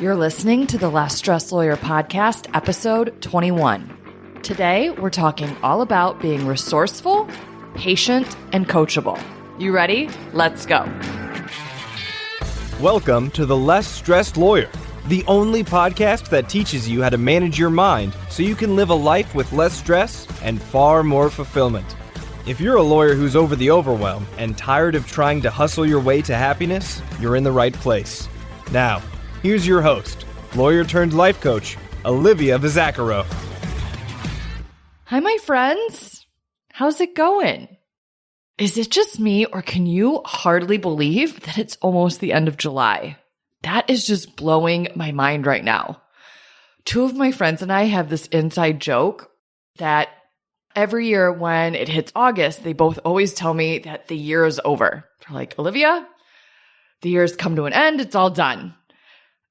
You're listening to the Less Stress Lawyer Podcast, episode 21. Today, we're talking all about being resourceful, patient, and coachable. You ready? Let's go. Welcome to the Less Stressed Lawyer, the only podcast that teaches you how to manage your mind so you can live a life with less stress and far more fulfillment. If you're a lawyer who's over the overwhelm and tired of trying to hustle your way to happiness, you're in the right place. Now, here's your host, lawyer-turned-life coach, Olivia Vizacaro. Hi, my friends. How's it going? Is it just me, or can you hardly believe that it's almost the end of July? That is just blowing my mind right now. Two of my friends and I have this inside joke that every year when it hits August, they both always tell me that the year is over. They're like, Olivia, the year's come to an end. It's all done.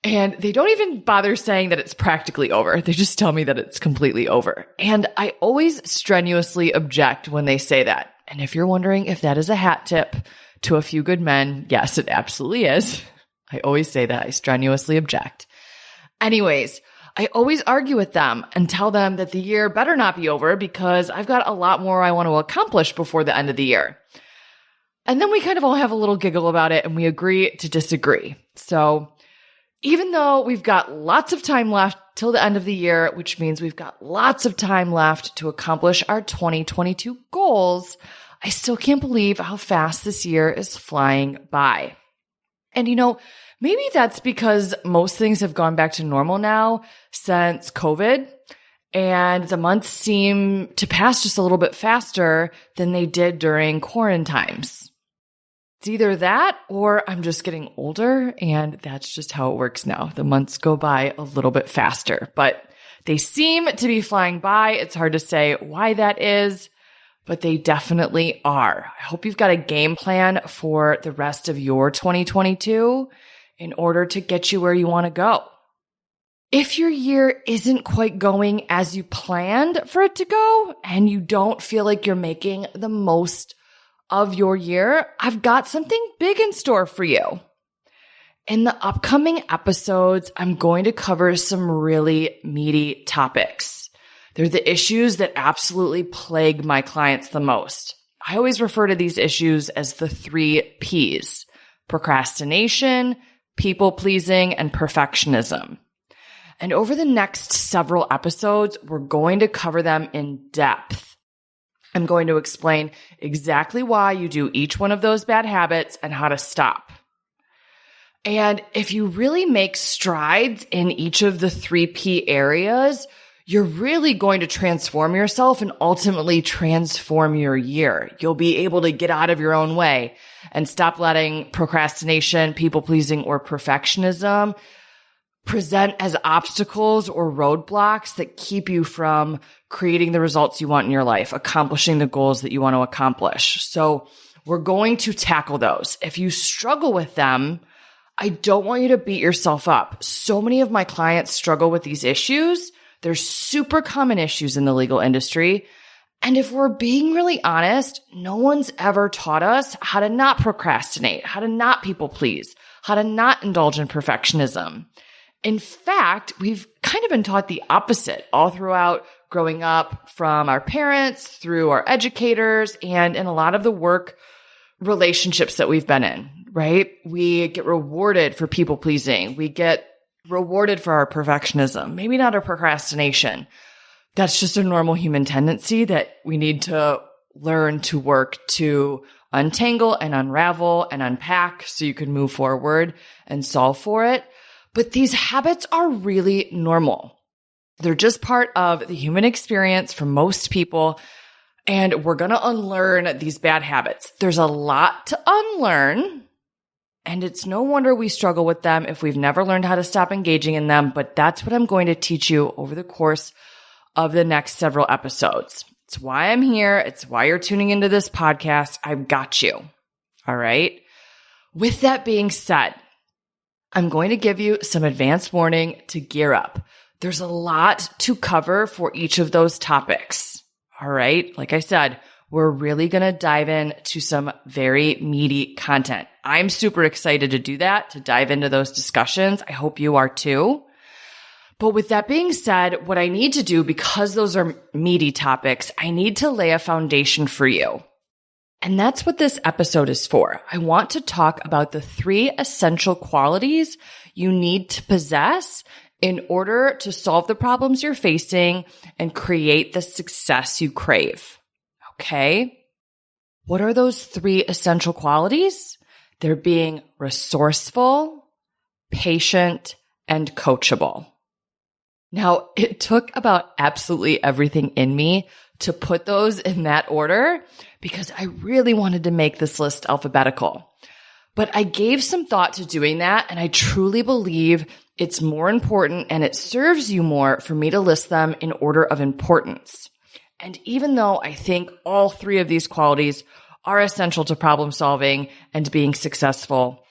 And they don't even bother saying that it's practically over. They just tell me that it's completely over. And I always strenuously object when they say that. And if you're wondering if that is a hat tip to a few good men, yes, it absolutely is. I always say that. I strenuously object. Anyways, I always argue with them and tell them that the year better not be over because I've got a lot more I want to accomplish before the end of the year. And then we kind of all have a little giggle about it and we agree to disagree. So even though we've got lots of time left till the end of the year, which means we've got lots of time left to accomplish our 2022 goals, I still can't believe how fast this year is flying by. And maybe that's because most things have gone back to normal now since COVID, and the months seem to pass just a little bit faster than they did during quarantine times. It's either that or I'm just getting older, and that's just how it works now. The months go by a little bit faster, but they seem to be flying by. It's hard to say why that is, but they definitely are. I hope you've got a game plan for the rest of your 2022 in order to get you where you want to go. If your year isn't quite going as you planned for it to go, and you don't feel like you're making the most of your year, I've got something big in store for you. In the upcoming episodes, I'm going to cover some really meaty topics. They're the issues that absolutely plague my clients the most. I always refer to these issues as the 3 Ps: procrastination, people-pleasing, and perfectionism. And over the next several episodes, we're going to cover them in depth. I'm going to explain exactly why you do each one of those bad habits and how to stop. And if you really make strides in each of the 3 P areas, you're really going to transform yourself and ultimately transform your year. You'll be able to get out of your own way and stop letting procrastination, people-pleasing, or perfectionism present as obstacles or roadblocks that keep you from creating the results you want in your life, accomplishing the goals that you want to accomplish. So we're going to tackle those. If you struggle with them, I don't want you to beat yourself up. So many of my clients struggle with these issues. They're super common issues in the legal industry. And if we're being really honest, no one's ever taught us how to not procrastinate, how to not people please, how to not indulge in perfectionism. In fact, we've kind of been taught the opposite all throughout growing up, from our parents, through our educators, and in a lot of the work relationships that we've been in, right? We get rewarded for people pleasing. We get rewarded for our perfectionism, maybe not our procrastination. That's just a normal human tendency that we need to learn to work to untangle and unravel and unpack so you can move forward and solve for it. But these habits are really normal. They're just part of the human experience for most people, and we're going to unlearn these bad habits. There's a lot to unlearn, and it's no wonder we struggle with them if we've never learned how to stop engaging in them, but that's what I'm going to teach you over the course of the next several episodes. It's why I'm here. It's why you're tuning into this podcast. I've got you. All right. With that being said, I'm going to give you some advance warning to gear up. There's a lot to cover for each of those topics. All right. Like I said, we're really going to dive into some very meaty content. I'm super excited to do that, to dive into those discussions. I hope you are too. But with that being said, what I need to do, because those are meaty topics, I need to lay a foundation for you. And that's what this episode is for. I want to talk about the 3 essential qualities you need to possess in order to solve the problems you're facing and create the success you crave. Okay? What are those 3 essential qualities? They're being resourceful, patient, and coachable. Now, it took about absolutely everything in me to put those in that order because I really wanted to make this list alphabetical. But I gave some thought to doing that, and I truly believe it's more important and it serves you more for me to list them in order of importance. And even though I think all 3 of these qualities are essential to problem solving and being successful,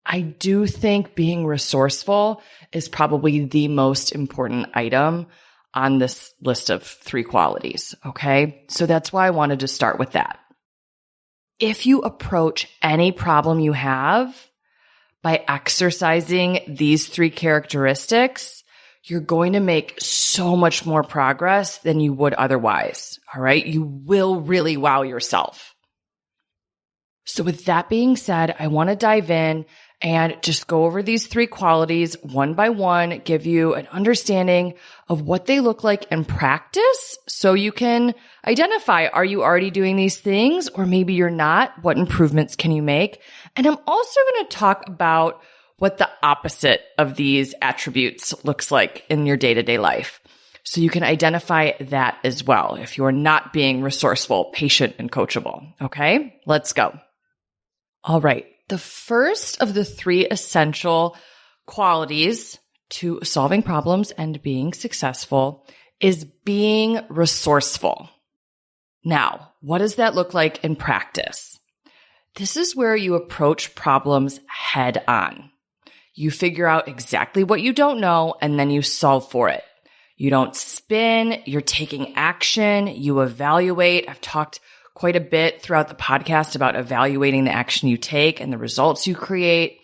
I do think being resourceful is probably the most important item on this list of 3 qualities, okay? So that's why I wanted to start with that. If you approach any problem you have by exercising these 3 characteristics, you're going to make so much more progress than you would otherwise, all right? You will really wow yourself. So with that being said, I want to dive in and just go over these 3 qualities one by one, give you an understanding of what they look like in practice so you can identify, are you already doing these things or maybe you're not? What improvements can you make? And I'm also going to talk about what the opposite of these attributes looks like in your day-to-day life. So you can identify that as well if you're not being resourceful, patient, and coachable. Okay, let's go. All right. The first of the 3 essential qualities to solving problems and being successful is being resourceful. Now, what does that look like in practice? This is where you approach problems head on. You figure out exactly what you don't know, and then you solve for it. You don't spin, you're taking action, you evaluate. I've talked quite a bit throughout the podcast about evaluating the action you take and the results you create,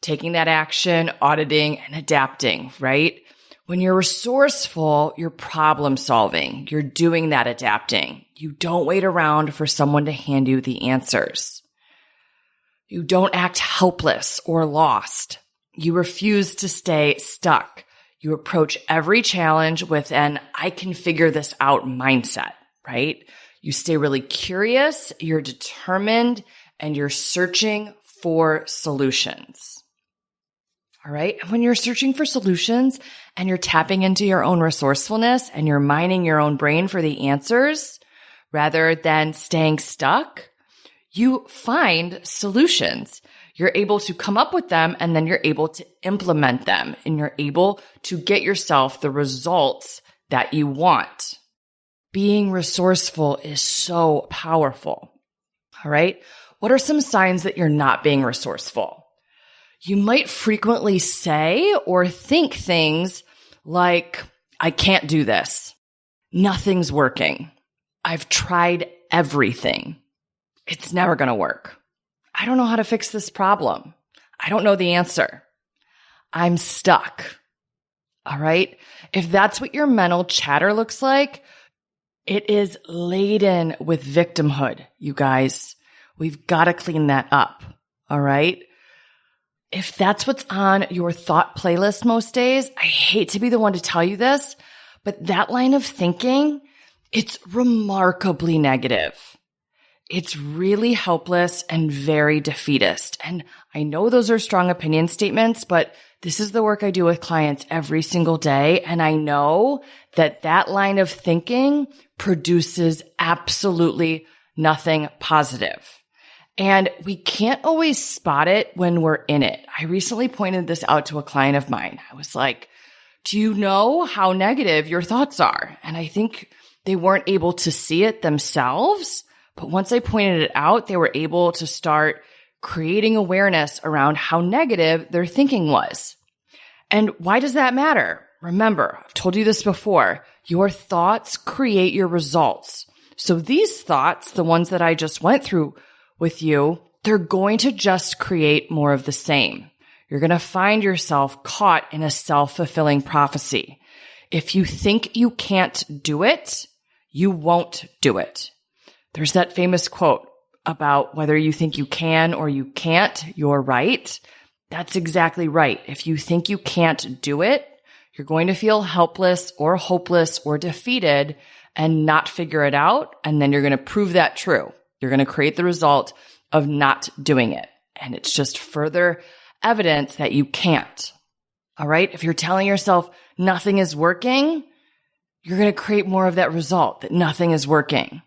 taking that action, auditing, and adapting, right? When you're resourceful, you're problem solving. You're doing that adapting. You don't wait around for someone to hand you the answers. You don't act helpless or lost. You refuse to stay stuck. You approach every challenge with an I can figure this out mindset, right? You stay really curious, you're determined, and you're searching for solutions. All right? And when you're searching for solutions and you're tapping into your own resourcefulness and you're mining your own brain for the answers rather than staying stuck, you find solutions. You're able to come up with them and then you're able to implement them and you're able to get yourself the results that you want. Being resourceful is so powerful. All right. What are some signs that you're not being resourceful? You might frequently say or think things like, I can't do this. Nothing's working. I've tried everything. It's never going to work. I don't know how to fix this problem. I don't know the answer. I'm stuck. All right. If that's what your mental chatter looks like, it is laden with victimhood, you guys. We've got to clean that up. All right. If that's what's on your thought playlist most days, I hate to be the one to tell you this, but that line of thinking, it's remarkably negative. It's really helpless and very defeatist. And I know those are strong opinion statements, but this is the work I do with clients every single day. And I know that that line of thinking produces absolutely nothing positive. And we can't always spot it when we're in it. I recently pointed this out to a client of mine. I was like, do you know how negative your thoughts are? And I think they weren't able to see it themselves. But once I pointed it out, they were able to start creating awareness around how negative their thinking was. And why does that matter? Remember, I've told you this before, your thoughts create your results. So these thoughts, the ones that I just went through with you, they're going to just create more of the same. You're going to find yourself caught in a self-fulfilling prophecy. If you think you can't do it, you won't do it. There's that famous quote about whether you think you can or you can't, you're right. That's exactly right. If you think you can't do it, you're going to feel helpless or hopeless or defeated and not figure it out. And then you're going to prove that true. You're going to create the result of not doing it. And it's just further evidence that you can't. All right. If you're telling yourself nothing is working, you're going to create more of that result that nothing is working.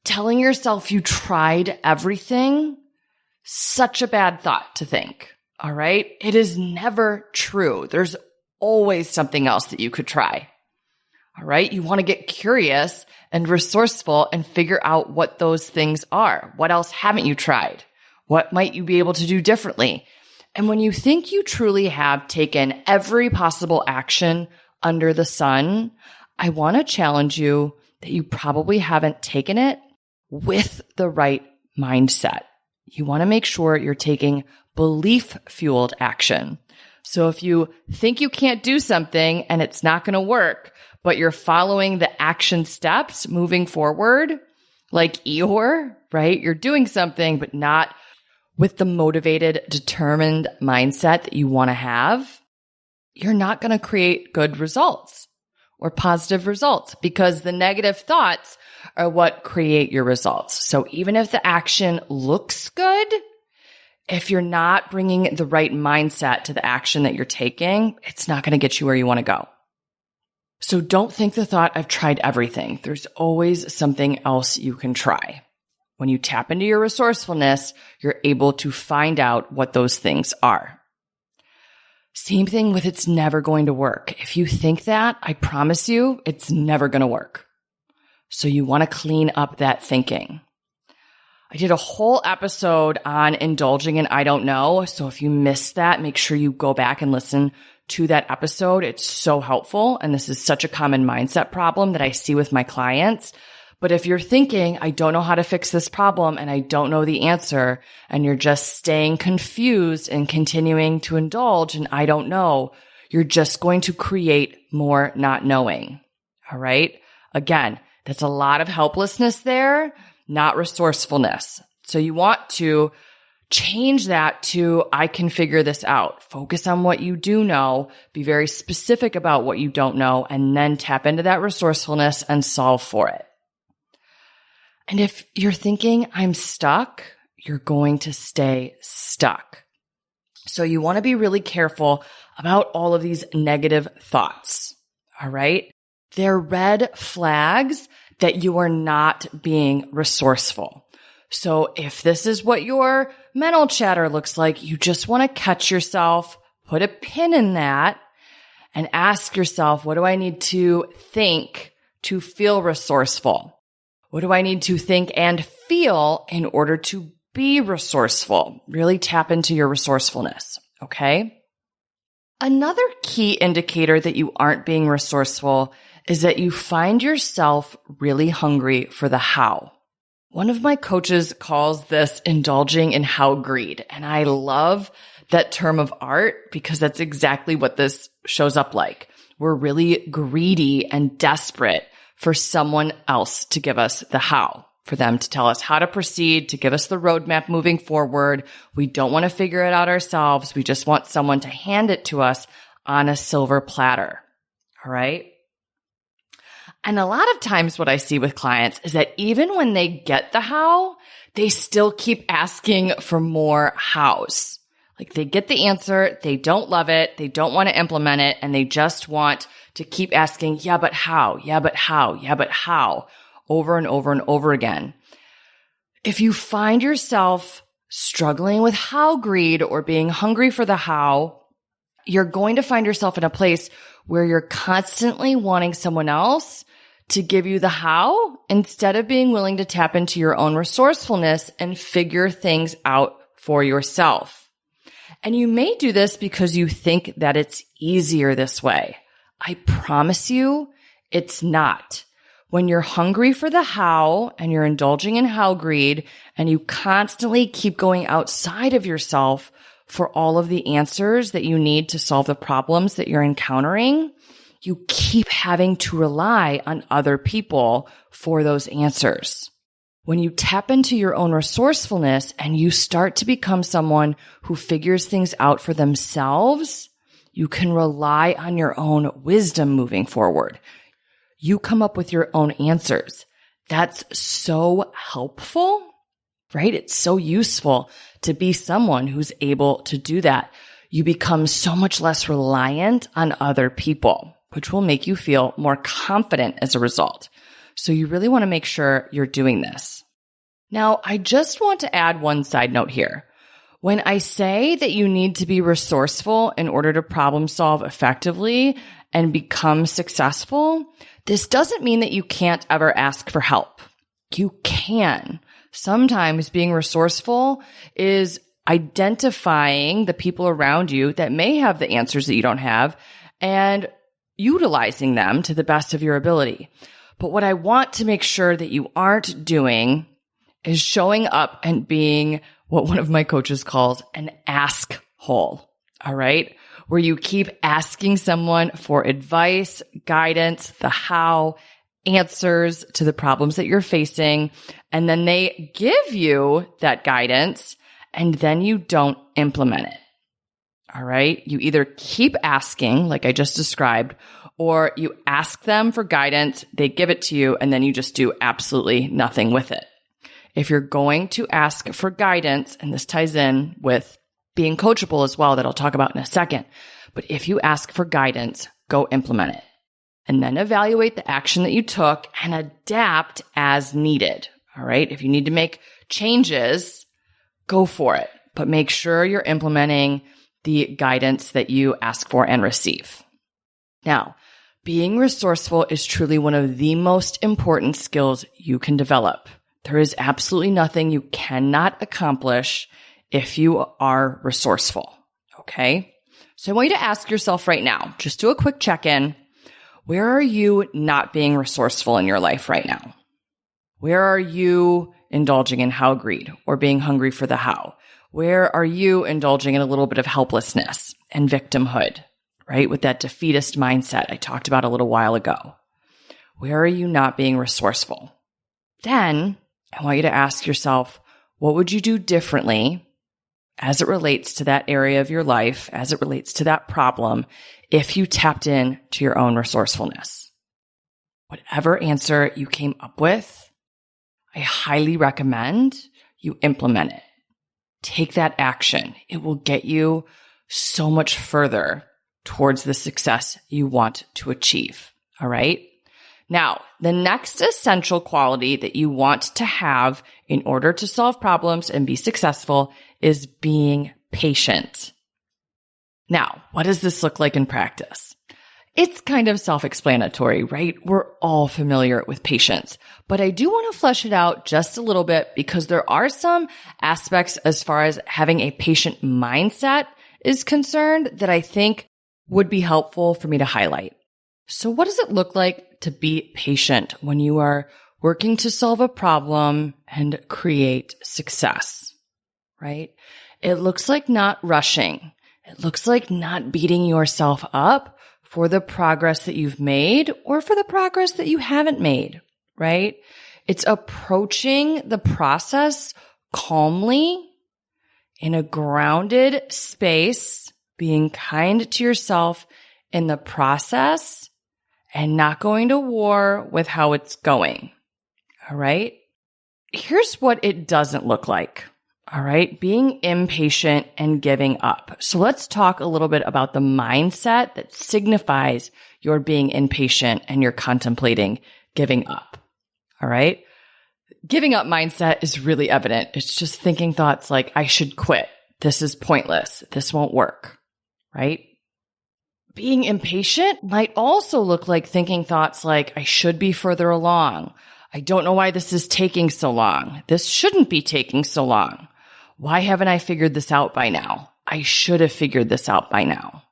Telling yourself you tried everything, such a bad thought to think. All right. It is never true. There's always something else that you could try. All right. You want to get curious and resourceful and figure out what those things are. What else haven't you tried? What might you be able to do differently? And when you think you truly have taken every possible action under the sun, I want to challenge you that you probably haven't taken it with the right mindset. You want to make sure you're taking belief-fueled action. So if you think you can't do something and it's not going to work, but you're following the action steps moving forward, like Eeyore, right? You're doing something, but not with the motivated, determined mindset that you want to have, you're not going to create good results or positive results because the negative thoughts are what create your results. So even if the action looks good, if you're not bringing the right mindset to the action that you're taking, it's not going to get you where you want to go. So don't think the thought, I've tried everything. There's always something else you can try. When you tap into your resourcefulness, you're able to find out what those things are. Same thing with it's never going to work. If you think that, I promise you, it's never going to work. So you want to clean up that thinking. I did a whole episode on indulging in I don't know. So if you missed that, make sure you go back and listen to that episode. It's so helpful. And this is such a common mindset problem that I see with my clients. But if you're thinking, I don't know how to fix this problem and I don't know the answer, and you're just staying confused and continuing to indulge in I don't know, you're just going to create more not knowing. All right. Again, that's a lot of helplessness there, not resourcefulness. So you want to change that to I can figure this out. Focus on what you do know, be very specific about what you don't know, and then tap into that resourcefulness and solve for it. And if you're thinking I'm stuck, you're going to stay stuck. So you want to be really careful about all of these negative thoughts. All right. They're red flags that you are not being resourceful. So if this is what your mental chatter looks like, you just want to catch yourself, put a pin in that, and ask yourself, what do I need to think to feel resourceful? What do I need to think and feel in order to be resourceful? Really tap into your resourcefulness, okay? Another key indicator that you aren't being resourceful is that you find yourself really hungry for the how. One of my coaches calls this indulging in how greed, and I love that term of art because that's exactly what this shows up like. We're really greedy and desperate for someone else to give us the how, for them to tell us how to proceed, to give us the roadmap moving forward. We don't want to figure it out ourselves. We just want someone to hand it to us on a silver platter. All right. And a lot of times what I see with clients is that even when they get the how, they still keep asking for more hows. Like they get the answer, they don't love it, they don't want to implement it, and they just want to keep asking, yeah, but how? Yeah, but how? Yeah, but how? Over and over and over again. If you find yourself struggling with how greed or being hungry for the how, you're going to find yourself in a place where you're constantly wanting someone else to give you the how instead of being willing to tap into your own resourcefulness and figure things out for yourself. And you may do this because you think that it's easier this way. I promise you, it's not. When you're hungry for the how and you're indulging in how greed and you constantly keep going outside of yourself for all of the answers that you need to solve the problems that you're encountering, you keep having to rely on other people for those answers. When you tap into your own resourcefulness and you start to become someone who figures things out for themselves, you can rely on your own wisdom moving forward. You come up with your own answers. That's so helpful, right? It's so useful to be someone who's able to do that. You become so much less reliant on other people, which will make you feel more confident as a result. So you really want to make sure you're doing this. Now, I just want to add one side note here. When I say that you need to be resourceful in order to problem solve effectively and become successful, this doesn't mean that you can't ever ask for help. You can. Sometimes being resourceful is identifying the people around you that may have the answers that you don't have and utilizing them to the best of your ability. But what I want to make sure that you aren't doing is showing up and being what one of my coaches calls an ask hole. All right? Where you keep asking someone for advice, guidance, the how, answers to the problems that you're facing, and then they give you that guidance, and then you don't implement it. All right? You either keep asking, like I just described, or you ask them for guidance, they give it to you, and then you just do absolutely nothing with it. If you're going to ask for guidance, and this ties in with being coachable as well, that I'll talk about in a second, but if you ask for guidance, go implement it. And then evaluate the action that you took and adapt as needed. All right? If you need to make changes, go for it. But make sure you're implementing the guidance that you ask for and receive. Now, being resourceful is truly one of the most important skills you can develop. There is absolutely nothing you cannot accomplish if you are resourceful. Okay? So I want you to ask yourself right now, just do a quick check-in. Where are you not being resourceful in your life right now? Where are you indulging in how greed or being hungry for the how? Where are you indulging in a little bit of helplessness and victimhood, right? With that defeatist mindset I talked about a little while ago. Where are you not being resourceful? Then I want you to ask yourself, what would you do differently as it relates to that area of your life, as it relates to that problem, if you tapped in to your own resourcefulness? Whatever answer you came up with, I highly recommend you implement it. Take that action. It will get you so much further towards the success you want to achieve. All right? Now, the next essential quality that you want to have in order to solve problems and be successful is being patient. Now, what does this look like in practice? It's kind of self-explanatory, right? We're all familiar with patience, but I do want to flesh it out just a little bit because there are some aspects as far as having a patient mindset is concerned that I think would be helpful for me to highlight. So what does it look like to be patient when you are working to solve a problem and create success, right? It looks like not rushing. It looks like not beating yourself up for the progress that you've made or for the progress that you haven't made, right? It's approaching the process calmly in a grounded space, being kind to yourself in the process and not going to war with how it's going. All right? Here's what it doesn't look like. All right? Being impatient and giving up. So let's talk a little bit about the mindset that signifies you're being impatient and you're contemplating giving up. All right? Giving up mindset is really evident. It's just thinking thoughts like, I should quit. This is pointless. This won't work. Right? Being impatient might also look like thinking thoughts like, I should be further along. I don't know why this is taking so long. This shouldn't be taking so long. Why haven't I figured this out by now? I should have figured this out by now.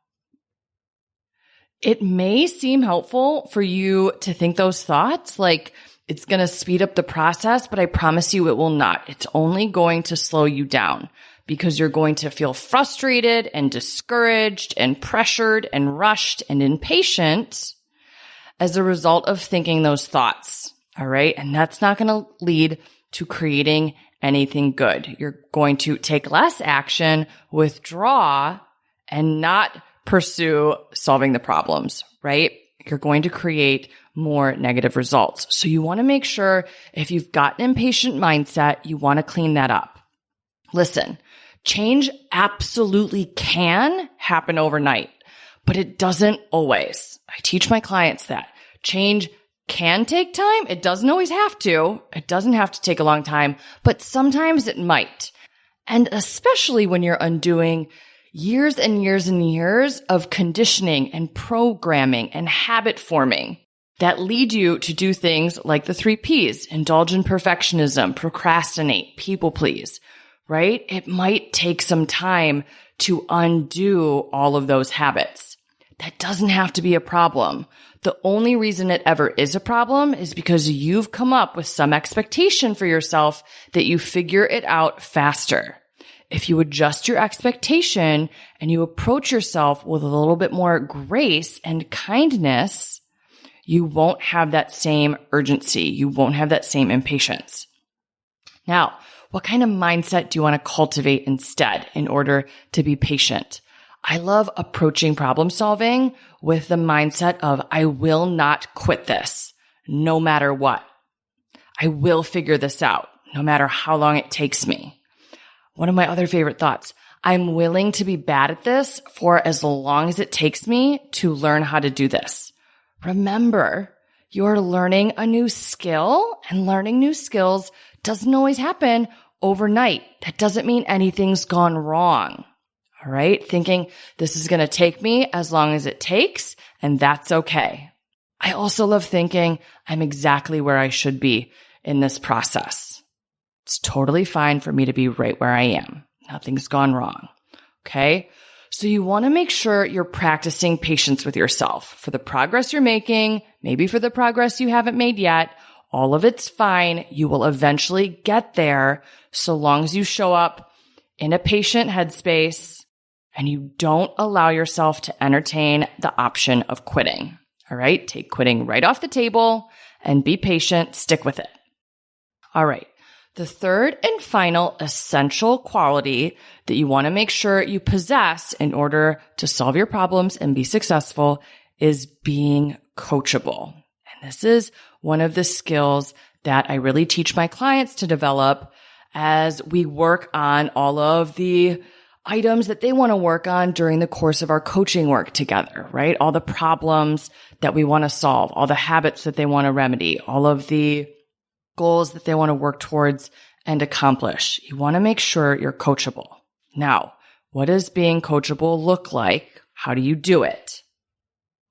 It may seem helpful for you to think those thoughts like it's going to speed up the process, but I promise you it will not. It's only going to slow you down because you're going to feel frustrated and discouraged and pressured and rushed and impatient as a result of thinking those thoughts. All right. And that's not going to lead to creating anything good. You're going to take less action, withdraw, and not pursue solving the problems, right? You're going to create more negative results. So you want to make sure if you've got an impatient mindset, you want to clean that up. Listen, change absolutely can happen overnight, but it doesn't always. I teach my clients that change can take time. It doesn't always have to. It doesn't have to take a long time, but sometimes it might. And especially when you're undoing years and years and years of conditioning and programming and habit forming that lead you to do things like the 3 Ps, indulge in perfectionism, procrastinate, people please, right? It might take some time to undo all of those habits. That doesn't have to be a problem. The only reason it ever is a problem is because you've come up with some expectation for yourself that you figure it out faster. If you adjust your expectation and you approach yourself with a little bit more grace and kindness, you won't have that same urgency. You won't have that same impatience. Now, what kind of mindset do you want to cultivate instead in order to be patient? I love approaching problem solving with the mindset of I will not quit this no matter what. I will figure this out no matter how long it takes me. One of my other favorite thoughts, I'm willing to be bad at this for as long as it takes me to learn how to do this. Remember, you're learning a new skill, and learning new skills doesn't always happen overnight. That doesn't mean anything's gone wrong. All right? Thinking this is going to take me as long as it takes, and that's okay. I also love thinking I'm exactly where I should be in this process. It's totally fine for me to be right where I am. Nothing's gone wrong. Okay? So you want to make sure you're practicing patience with yourself for the progress you're making, maybe for the progress you haven't made yet. All of it's fine. You will eventually get there so long as you show up in a patient headspace and you don't allow yourself to entertain the option of quitting. All right? Take quitting right off the table and be patient. Stick with it. All right. The third and final essential quality that you want to make sure you possess in order to solve your problems and be successful is being coachable. And this is one of the skills that I really teach my clients to develop as we work on all of the items that they want to work on during the course of our coaching work together, right? All the problems that we want to solve, all the habits that they want to remedy, all of the goals that they want to work towards and accomplish. You want to make sure you're coachable. Now, what does being coachable look like? How do you do it?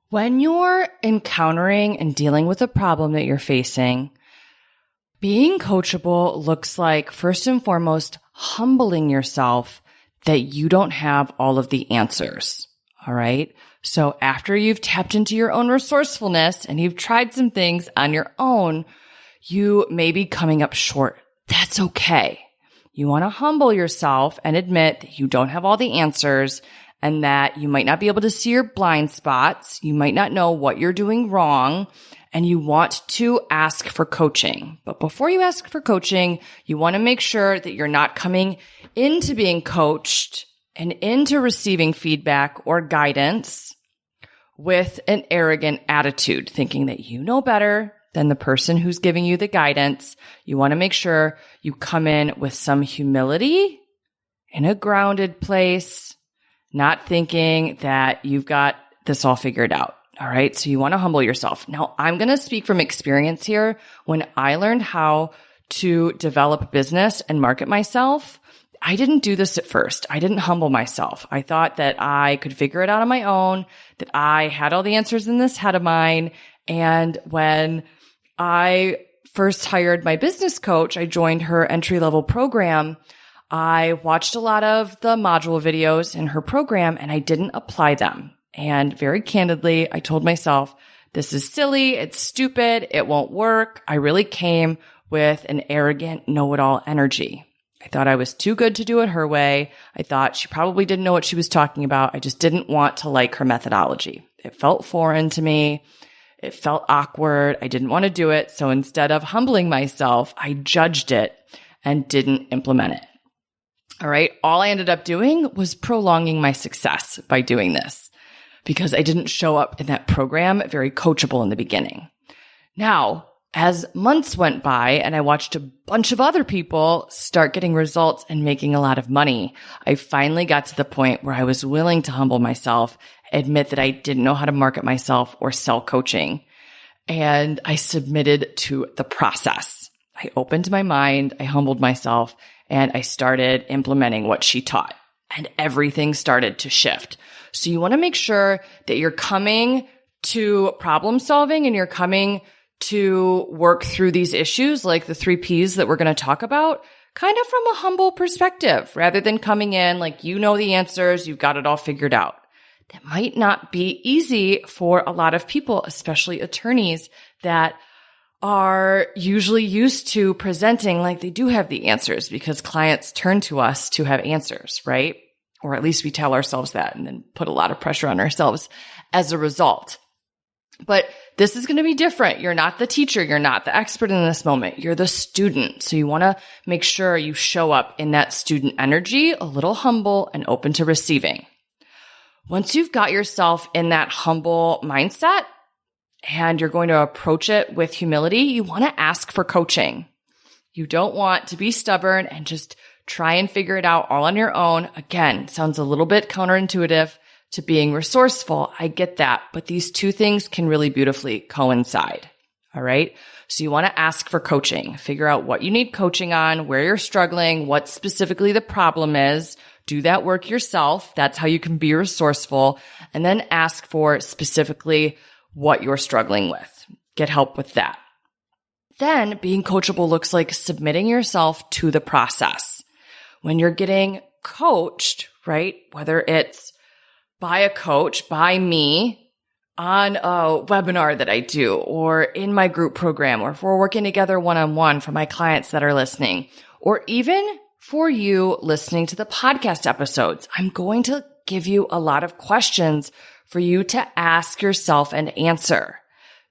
When you're encountering and dealing with a problem that you're facing, being coachable looks like, first and foremost, humbling yourself that you don't have all of the answers. All right? So after you've tapped into your own resourcefulness and you've tried some things on your own, you may be coming up short. That's okay. You want to humble yourself and admit that you don't have all the answers and that you might not be able to see your blind spots. You might not know what you're doing wrong, and you want to ask for coaching. But before you ask for coaching, you want to make sure that you're not coming into being coached and into receiving feedback or guidance with an arrogant attitude, thinking that you know better than the person who's giving you the guidance. You want to make sure you come in with some humility in a grounded place, not thinking that you've got this all figured out. All right. So you want to humble yourself. Now, I'm going to speak from experience here. When I learned how to develop business and market myself, I didn't do this at first. I didn't humble myself. I thought that I could figure it out on my own, that I had all the answers in this head of mine. And when I first hired my business coach, I joined her entry-level program. I watched a lot of the module videos in her program and I didn't apply them. And very candidly, I told myself, this is silly. It's stupid. It won't work. I really came with an arrogant know-it-all energy. I thought I was too good to do it her way. I thought she probably didn't know what she was talking about. I just didn't want to like her methodology. It felt foreign to me. It felt awkward. I didn't want to do it. So instead of humbling myself, I judged it and didn't implement it. All right. All I ended up doing was prolonging my success by doing this because I didn't show up in that program very coachable in the beginning. Now, as months went by and I watched a bunch of other people start getting results and making a lot of money, I finally got to the point where I was willing to humble myself, admit that I didn't know how to market myself or sell coaching. And I submitted to the process. I opened my mind, I humbled myself, and I started implementing what she taught. And everything started to shift. So you want to make sure that you're coming to problem solving and you're coming to work through these issues, like the 3 Ps that we're going to talk about, kind of from a humble perspective, rather than coming in like you know the answers, you've got it all figured out. That might not be easy for a lot of people, especially attorneys that are usually used to presenting like they do have the answers because clients turn to us to have answers, right? Or at least we tell ourselves that and then put a lot of pressure on ourselves as a result. But this is going to be different. You're not the teacher. You're not the expert in this moment. You're the student. So you want to make sure you show up in that student energy, a little humble and open to receiving. Once you've got yourself in that humble mindset and you're going to approach it with humility, you want to ask for coaching. You don't want to be stubborn and just try and figure it out all on your own. Again, sounds a little bit counterintuitive to being resourceful. I get that, but these 2 things can really beautifully coincide. All right. So you want to ask for coaching, figure out what you need coaching on, where you're struggling, what specifically the problem is. Do that work yourself. That's how you can be resourceful. And then ask for specifically what you're struggling with. Get help with that. Then being coachable looks like submitting yourself to the process. When you're getting coached, right? Whether it's by a coach, by me, on a webinar that I do, or in my group program, or if we're working together one-on-one for my clients that are listening, or even for you listening to the podcast episodes, I'm going to give you a lot of questions for you to ask yourself and answer.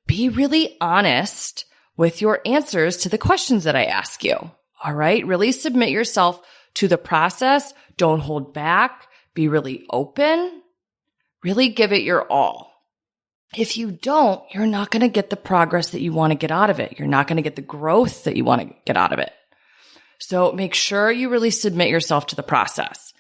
Be really honest with your answers to the questions that I ask you. All right? Really submit yourself to the process. Don't hold back. Be really open. Really give it your all. If you don't, you're not going to get the progress that you want to get out of it. You're not going to get the growth that you want to get out of it. So make sure you really submit yourself to the process.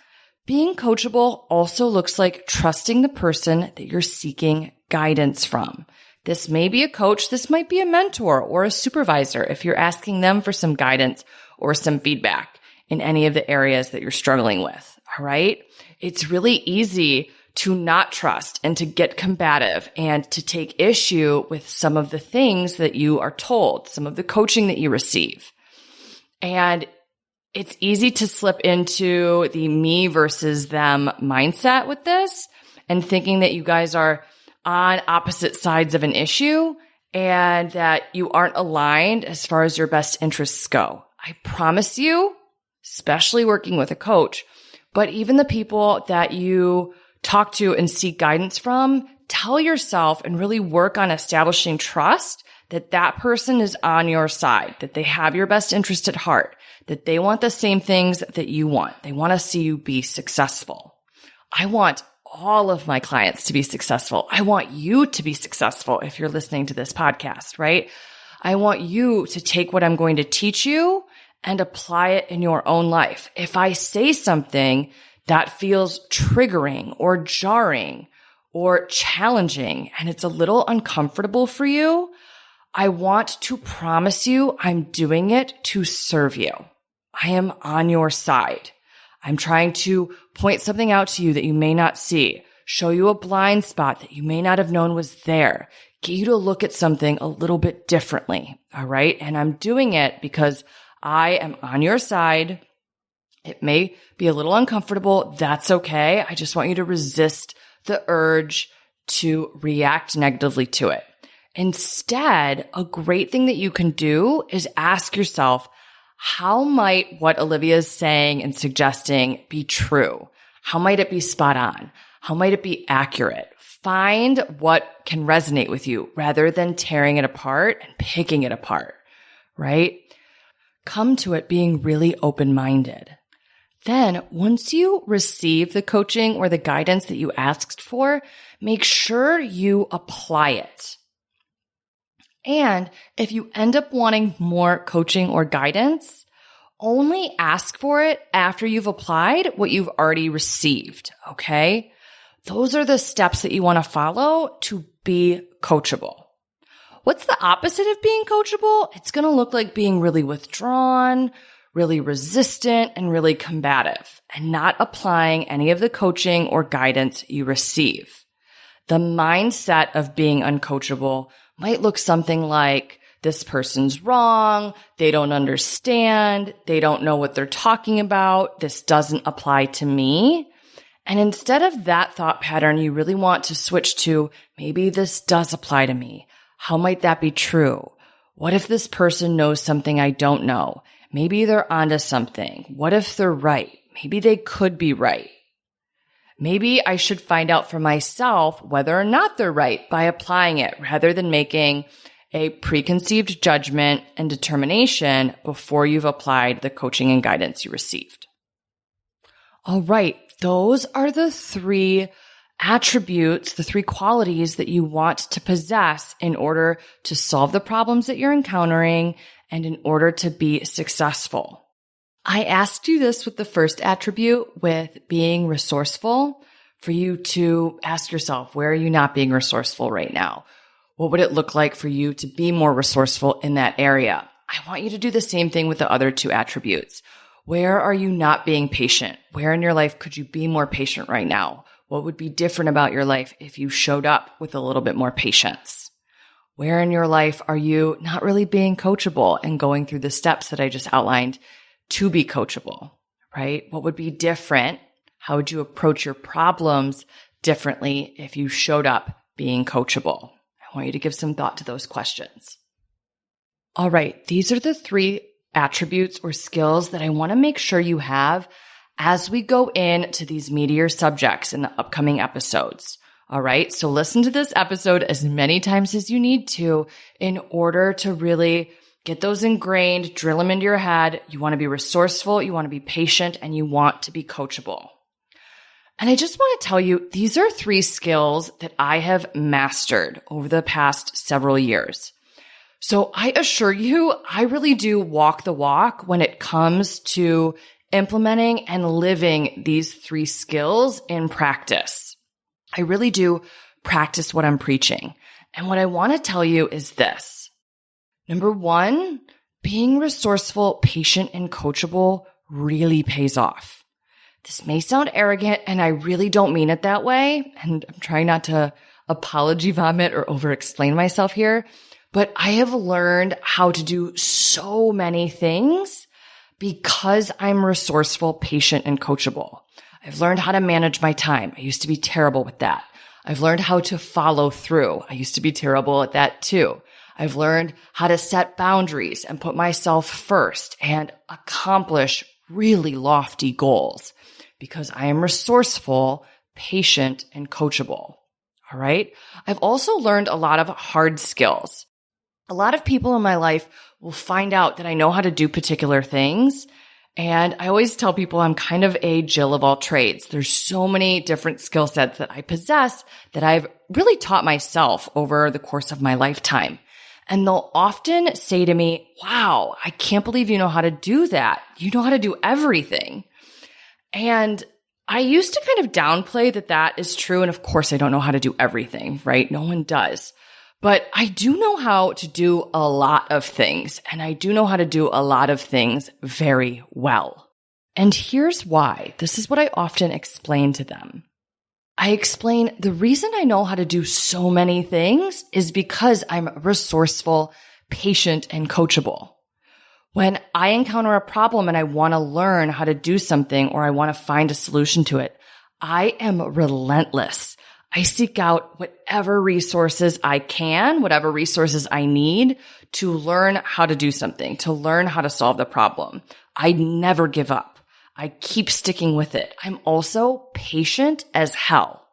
Being coachable also looks like trusting the person that you're seeking guidance from. This may be a coach. This might be a mentor or a supervisor if you're asking them for some guidance or some feedback in any of the areas that you're struggling with. All right. It's really easy to not trust and to get combative and to take issue with some of the things that you are told, some of the coaching that you receive. And it's easy to slip into the me versus them mindset with this and thinking that you guys are on opposite sides of an issue and that you aren't aligned as far as your best interests go. I promise you, especially working with a coach, but even the people that you talk to and seek guidance from, tell yourself and really work on establishing trust that that person is on your side, that they have your best interest at heart, that they want the same things that you want. They want to see you be successful. I want all of my clients to be successful. I want you to be successful if you're listening to this podcast, right? I want you to take what I'm going to teach you and apply it in your own life. If I say something that feels triggering or jarring or challenging and it's a little uncomfortable for you, I want to promise you I'm doing it to serve you. I am on your side. I'm trying to point something out to you that you may not see, show you a blind spot that you may not have known was there, get you to look at something a little bit differently. All right. And I'm doing it because I am on your side. It may be a little uncomfortable. That's okay. I just want you to resist the urge to react negatively to it. Instead, a great thing that you can do is ask yourself, how might what Olivia is saying and suggesting be true? How might it be spot on? How might it be accurate? Find what can resonate with you rather than tearing it apart and picking it apart, right? Come to it being really open-minded. Then, once you receive the coaching or the guidance that you asked for, make sure you apply it. And if you end up wanting more coaching or guidance, only ask for it after you've applied what you've already received, okay? Those are the steps that you want to follow to be coachable. What's the opposite of being coachable? It's going to look like being really withdrawn, really resistant, and really combative, and not applying any of the coaching or guidance you receive. The mindset of being uncoachable might look something like, this person's wrong, they don't understand, they don't know what they're talking about, this doesn't apply to me. And instead of that thought pattern, you really want to switch to, maybe this does apply to me. How might that be true? What if this person knows something I don't know? Maybe they're onto something. What if they're right? Maybe they could be right. Maybe I should find out for myself whether or not they're right by applying it rather than making a preconceived judgment and determination before you've applied the coaching and guidance you received. All right, those are the 3 attributes, the 3 qualities that you want to possess in order to solve the problems that you're encountering and in order to be successful. I asked you this with the first attribute, with being resourceful, for you to ask yourself, where are you not being resourceful right now? What would it look like for you to be more resourceful in that area? I want you to do the same thing with the other 2 attributes. Where are you not being patient? Where in your life could you be more patient right now? What would be different about your life if you showed up with a little bit more patience? Where in your life are you not really being coachable and going through the steps that I just outlined to be coachable, right? What would be different? How would you approach your problems differently if you showed up being coachable? I want you to give some thought to those questions. All right, these are the 3 attributes or skills that I want to make sure you have as we go into these meatier subjects in the upcoming episodes. All right, so listen to this episode as many times as you need to in order to really get those ingrained, drill them into your head. You want to be resourceful, you want to be patient, and you want to be coachable. And I just want to tell you, these are 3 skills that I have mastered over the past several years. So I assure you, I really do walk the walk when it comes to implementing and living these 3 skills in practice. I really do practice what I'm preaching. And what I want to tell you is this. Number 1, being resourceful, patient, and coachable really pays off. This may sound arrogant, and I really don't mean it that way. And I'm trying not to apology vomit or over-explain myself here. But I have learned how to do so many things because I'm resourceful, patient, and coachable. I've learned how to manage my time. I used to be terrible with that. I've learned how to follow through. I used to be terrible at that too. I've learned how to set boundaries and put myself first and accomplish really lofty goals because I am resourceful, patient, and coachable. All right. I've also learned a lot of hard skills. A lot of people in my life will find out that I know how to do particular things. And I always tell people I'm kind of a Jill of all trades. There's so many different skill sets that I possess that I've really taught myself over the course of my lifetime. And they'll often say to me, wow, I can't believe you know how to do that. You know how to do everything. And I used to kind of downplay that that is true. And of course, I don't know how to do everything, right? No one does. But I do know how to do a lot of things, and I do know how to do a lot of things very well. And here's why. This is what I often explain to them. I explain the reason I know how to do so many things is because I'm resourceful, patient, and coachable. When I encounter a problem and I want to learn how to do something or I want to find a solution to it, I am relentless. I seek out whatever resources I can, whatever resources I need to learn how to do something, to learn how to solve the problem. I never give up. I keep sticking with it. I'm also patient as hell.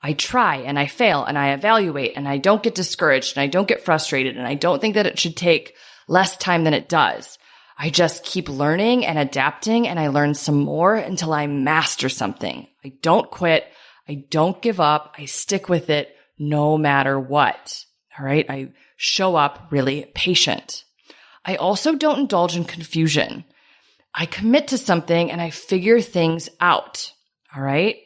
I try and I fail and I evaluate and I don't get discouraged and I don't get frustrated and I don't think that it should take less time than it does. I just keep learning and adapting and I learn some more until I master something. I don't quit. I don't give up. I stick with it no matter what. All right. I show up really patient. I also don't indulge in confusion. I commit to something and I figure things out. All right.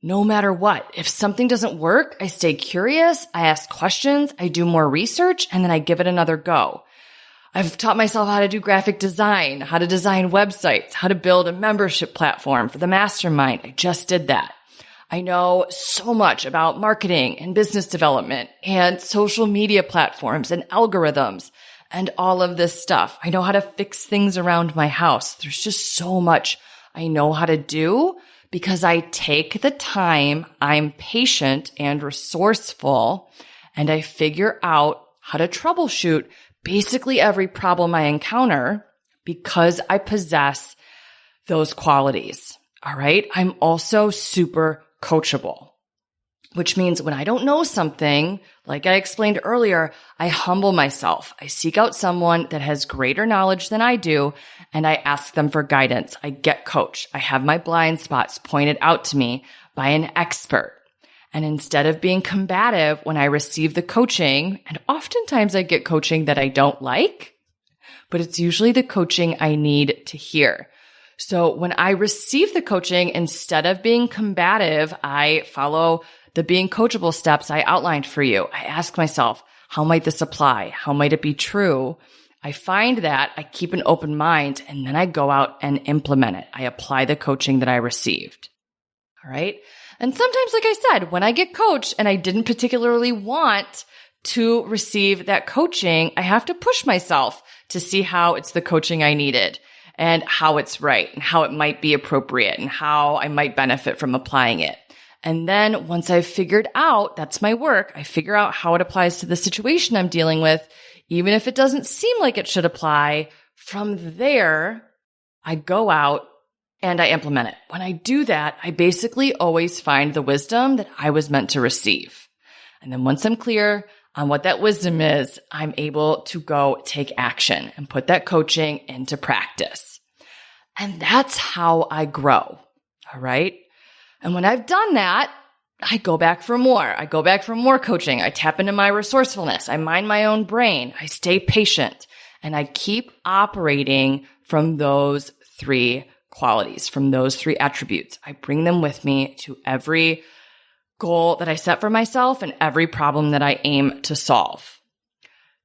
No matter what. If something doesn't work, I stay curious. I ask questions. I do more research and then I give it another go. I've taught myself how to do graphic design, how to design websites, how to build a membership platform for the mastermind. I just did that. I know so much about marketing and business development and social media platforms and algorithms and all of this stuff. I know how to fix things around my house. There's just so much I know how to do because I take the time, I'm patient and resourceful, and I figure out how to troubleshoot basically every problem I encounter because I possess those qualities. All right. I'm also super coachable, which means when I don't know something, like I explained earlier, I humble myself. I seek out someone that has greater knowledge than I do, and I ask them for guidance. I get coached. I have my blind spots pointed out to me by an expert. And instead of being combative when I receive the coaching, and oftentimes I get coaching that I don't like, but it's usually the coaching I need to hear. So when I receive the coaching, instead of being combative, I follow the being coachable steps I outlined for you. I ask myself, how might this apply? How might it be true? I find that I keep an open mind and then I go out and implement it. I apply the coaching that I received. All right. And sometimes, like I said, when I get coached and I didn't particularly want to receive that coaching, I have to push myself to see how it's the coaching I needed and how it's right and how it might be appropriate and how I might benefit from applying it. And then once I've figured out, that's my work, I figure out how it applies to the situation I'm dealing with, even if it doesn't seem like it should apply. From there, I go out and I implement it. When I do that, I basically always find the wisdom that I was meant to receive. And then once I'm clear on what that wisdom is, I'm able to go take action and put that coaching into practice. And that's how I grow. All right. And when I've done that, I go back for more. I go back for more coaching. I tap into my resourcefulness. I mind my own brain. I stay patient and I keep operating from those three qualities, from those three attributes. I bring them with me to every goal that I set for myself and every problem that I aim to solve.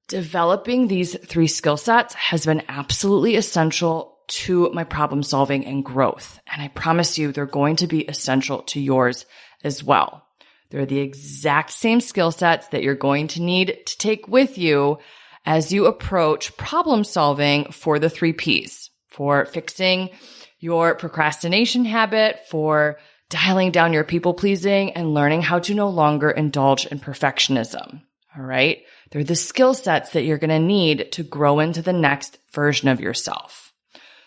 Developing these three skill sets has been absolutely essential to my problem solving and growth. And I promise you, they're going to be essential to yours as well. They're the exact same skill sets that you're going to need to take with you as you approach problem solving for the 3 Ps, for fixing your procrastination habit, for dialing down your people pleasing, and learning how to no longer indulge in perfectionism. All right. They're the skill sets that you're going to need to grow into the next version of yourself.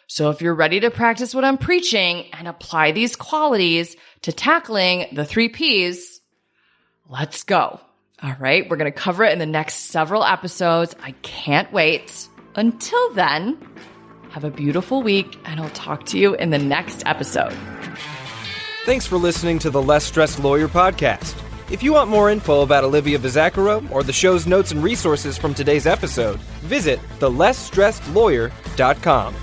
So if you're ready to practice what I'm preaching and apply these qualities to tackling the 3 Ps, let's go. All right. We're going to cover it in the next several episodes. I can't wait. Until then, have a beautiful week and I'll talk to you in the next episode. Thanks for listening to the Less Stressed Lawyer podcast. If you want more info about Olivia Vizzacaro or the show's notes and resources from today's episode, visit thelessstressedlawyer.com.